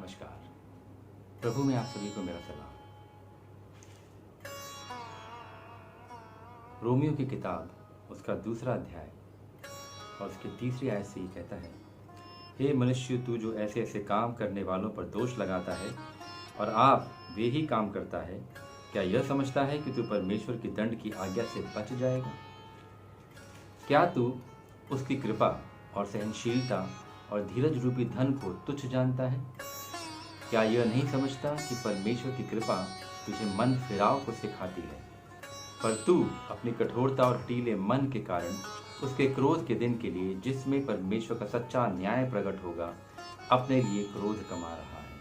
नमस्कार। प्रभु में आप सभी को मेरा सलाम। रोमियो की किताब उसका 2 अध्याय और उसकी 3 आयत से ही कहता है, हे मनुष्य, तू जो ऐसे ऐसे काम करने वालों पर दोष लगाता है और आप वे ही काम करता है, क्या यह समझता है कि तू परमेश्वर की दंड की आज्ञा से बच जाएगा? क्या तू उसकी कृपा और सहनशीलता और धीरज रूपी धन को तुच्छ जानता है? क्या यह नहीं समझता कि परमेश्वर की कृपा तुझे मन फिराव को सिखाती है, पर तू अपनी कठोरता और हठीले मन के कारण उसके क्रोध के दिन के लिए, जिसमें परमेश्वर का सच्चा न्याय प्रकट होगा, अपने लिए क्रोध कमा रहा है।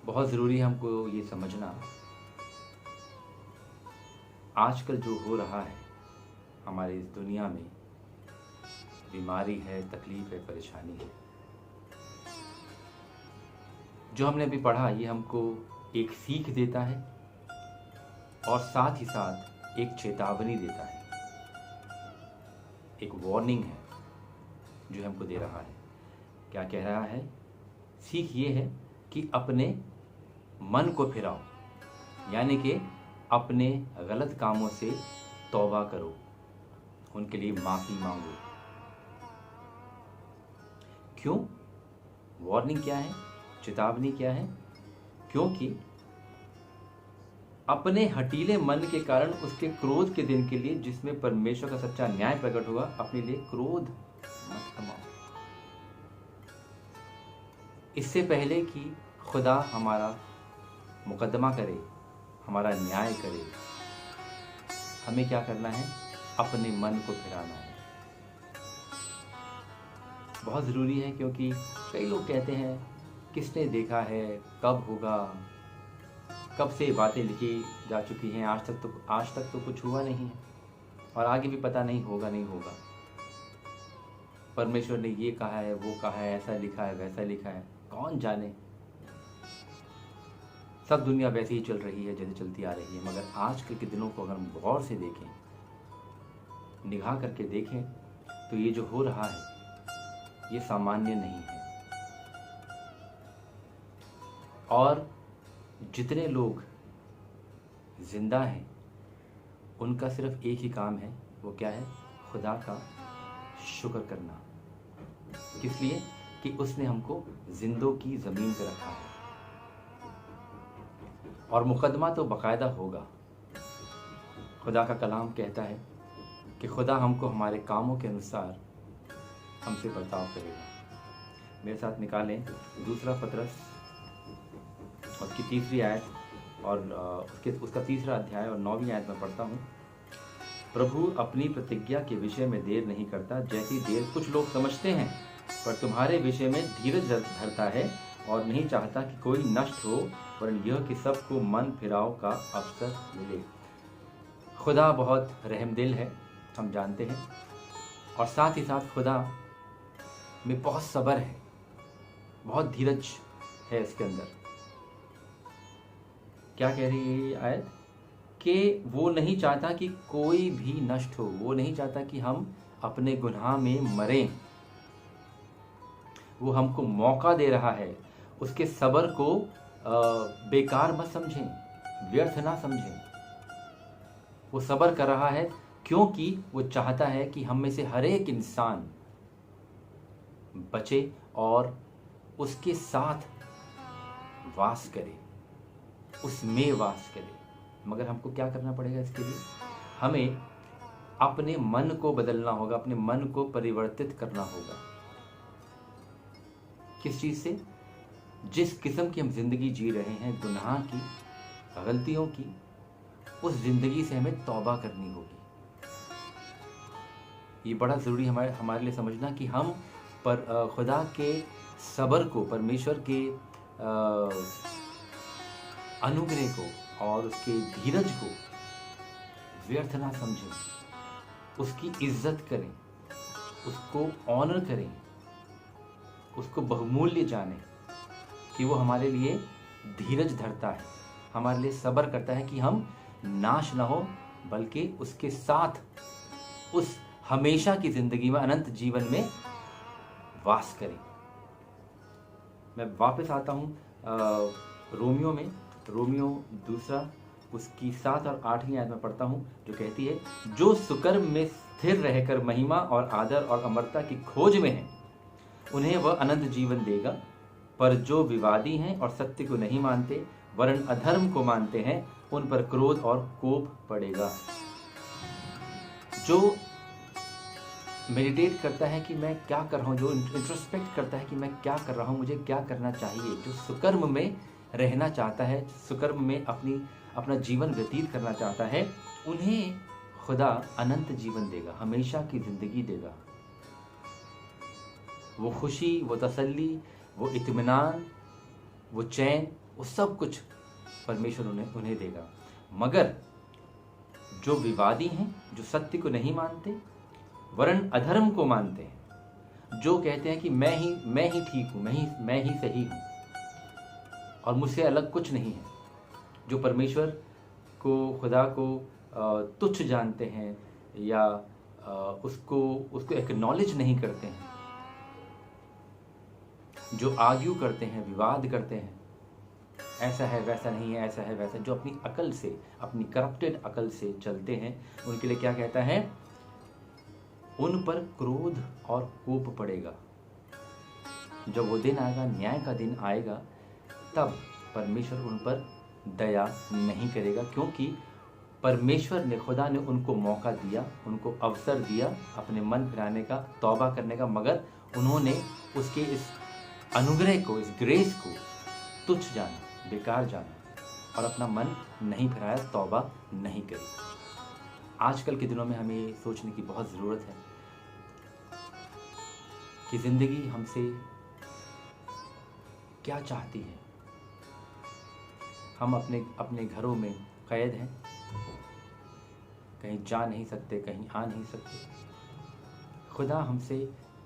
बहुत ज़रूरी है हमको ये समझना, आजकल जो हो रहा है हमारी इस दुनिया में, बीमारी है, तकलीफ है, परेशानी है, जो हमने अभी पढ़ा ये हमको एक सीख देता है और साथ ही साथ एक चेतावनी देता है, एक वार्निंग है जो हमको दे रहा है। क्या कह रहा है? सीख ये है कि अपने मन को फिराओ, यानी कि अपने गलत कामों से तौबा करो, उनके लिए माफ़ी मांगो। क्यों? वार्निंग क्या है? चेतावनी क्या है? क्योंकि अपने हठीले मन के कारण उसके क्रोध के दिन के लिए, जिसमें परमेश्वर का सच्चा न्याय प्रकट होगा, अपने लिए क्रोध मत कमाओ। इससे पहले कि खुदा हमारा मुकदमा करे, हमारा न्याय करे, हमें क्या करना है? अपने मन को फिराना है। बहुत ज़रूरी है, क्योंकि कई लोग कहते हैं किसने देखा है, कब होगा, कब से बातें लिखी जा चुकी हैं, आज तक तो कुछ हुआ नहीं है और आगे भी पता नहीं होगा। परमेश्वर ने ये कहा है, वो कहा है, ऐसा लिखा है, वैसा लिखा है, कौन जाने। सब दुनिया वैसे ही चल रही है जैसे चलती आ रही है, मगर आजकल के दिनों को अगर हम गौर से देखें, निगाह करके देखें, तो ये जो हो रहा है ये सामान्य नहीं है। और जितने लोग जिंदा हैं उनका सिर्फ एक ही काम है, वो क्या है? खुदा का शुक्र करना। किस लिए? कि उसने हमको जिंदों की ज़मीन पर रखा है। और मुकदमा तो बाकायदा होगा। खुदा का कलाम कहता है कि खुदा हमको हमारे कामों के अनुसार हमसे बर्ताव करेगा। मेरे साथ निकालें 2 पतरस उसकी 3 आयत और उसका 3 अध्याय और 9वीं आयत में पढ़ता हूँ। प्रभु अपनी प्रतिज्ञा के विषय में देर नहीं करता, जैसी देर कुछ लोग समझते हैं, पर तुम्हारे विषय में धीरज धरता है और नहीं चाहता कि कोई नष्ट हो, वरन यह कि सबको मन फिराव का अवसर मिले। खुदा बहुत रहमदिल है, हम जानते हैं, और साथ ही साथ खुदा में बहुत सब्र है, बहुत धीरज है इसके अंदर। क्या कह रही है ये आयत? कि वो नहीं चाहता कि कोई भी नष्ट हो, वो नहीं चाहता कि हम अपने गुनाह में मरें। वो हमको मौका दे रहा है। उसके सब्र को बेकार मत समझें, व्यर्थ ना समझें। वो सब्र कर रहा है क्योंकि वो चाहता है कि हम में से हर एक इंसान बचे और उसके साथ वास करे, उसमें वास करे। मगर हमको क्या करना पड़ेगा इसके लिए? हमें अपने मन को बदलना होगा, अपने मन को परिवर्तित करना होगा। किस चीज़ से? जिस किस्म की हम जिंदगी जी रहे हैं, गुनाह की, गलतियों की, उस जिंदगी से हमें तौबा करनी होगी। ये बड़ा ज़रूरी हमारे लिए समझना कि हम पर खुदा के सब्र को, परमेश्वर के अनुग्रह को और उसके धीरज को व्यर्थ ना समझें, उसकी इज्जत करें, उसको ऑनर करें, उसको बहुमूल्य जानें कि वो हमारे लिए धीरज धरता है, हमारे लिए सब्र करता है कि हम नाश ना हो, बल्कि उसके साथ उस हमेशा की जिंदगी में, अनंत जीवन में वास करें। मैं वापस आता हूँ रोमियो में, रोमियो दूसरा उसकी 7 और 8वीं आयत में पढ़ता हूँ, जो कहती है, जो सुकर्म में स्थिर रहकर महिमा और आदर और अमरता की खोज में है, उन्हें वह अनंत जीवन देगा। पर जो विवादी हैं और सत्य को नहीं मानते वरन अधर्म को मानते हैं, उन पर क्रोध और कोप पड़ेगा। जो मेडिटेट करता है कि मैं क्या कर रहा हूँ, जो इंट्रोस्पेक्ट करता है कि मैं क्या कर रहा हूँ, मुझे क्या करना चाहिए, जो सुकर्म में रहना चाहता है, सुकर्म में अपना जीवन व्यतीत करना चाहता है, उन्हें खुदा अनंत जीवन देगा, हमेशा की जिंदगी देगा। वो खुशी, वो तसल्ली, वो इत्मीनान, वो चैन, वो सब कुछ परमेश्वर उन्हें देगा। मगर जो विवादी हैं, जो सत्य को नहीं मानते वरन अधर्म को मानते हैं, जो कहते हैं कि मैं ही ठीक हूँ, मैं ही सही हूँ और मुझसे अलग कुछ नहीं है, जो परमेश्वर को, खुदा को तुच्छ जानते हैं या उसको एक्नॉलेज नहीं करते हैं, जो आर्ग्यू करते हैं, विवाद करते हैं, ऐसा है वैसा नहीं है, ऐसा है वैसा, जो अपनी अकल से, अपनी करप्टेड अकल से चलते हैं, उनके लिए क्या कहता है, उन पर क्रोध और कोप पड़ेगा। जब वो दिन आएगा, न्याय का दिन आएगा, तब परमेश्वर उन पर दया नहीं करेगा, क्योंकि परमेश्वर ने, खुदा ने उनको मौका दिया, उनको अवसर दिया अपने मन फिराने का, तौबा करने का, मगर उन्होंने उसके इस अनुग्रह को, इस ग्रेस को तुच्छ जाना, बेकार जाना और अपना मन नहीं फिराया, तौबा नहीं करी। आजकल के दिनों में हमें सोचने की बहुत ज़रूरत है कि ज़िंदगी हमसे क्या चाहती है। हम अपने घरों में कैद हैं, कहीं जा नहीं सकते, कहीं आ नहीं सकते। खुदा हमसे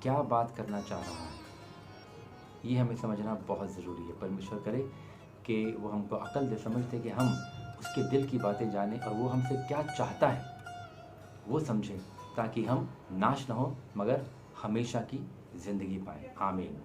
क्या बात करना चाह रहा है, ये हमें समझना बहुत ज़रूरी है। परमेश्वर करे कि वो हमको अकल दे, समझते कि हम उसके दिल की बातें जानें और वो हमसे क्या चाहता है वो समझें, ताकि हम नाश न हो मगर हमेशा की ज़िंदगी पाएं। आमीन।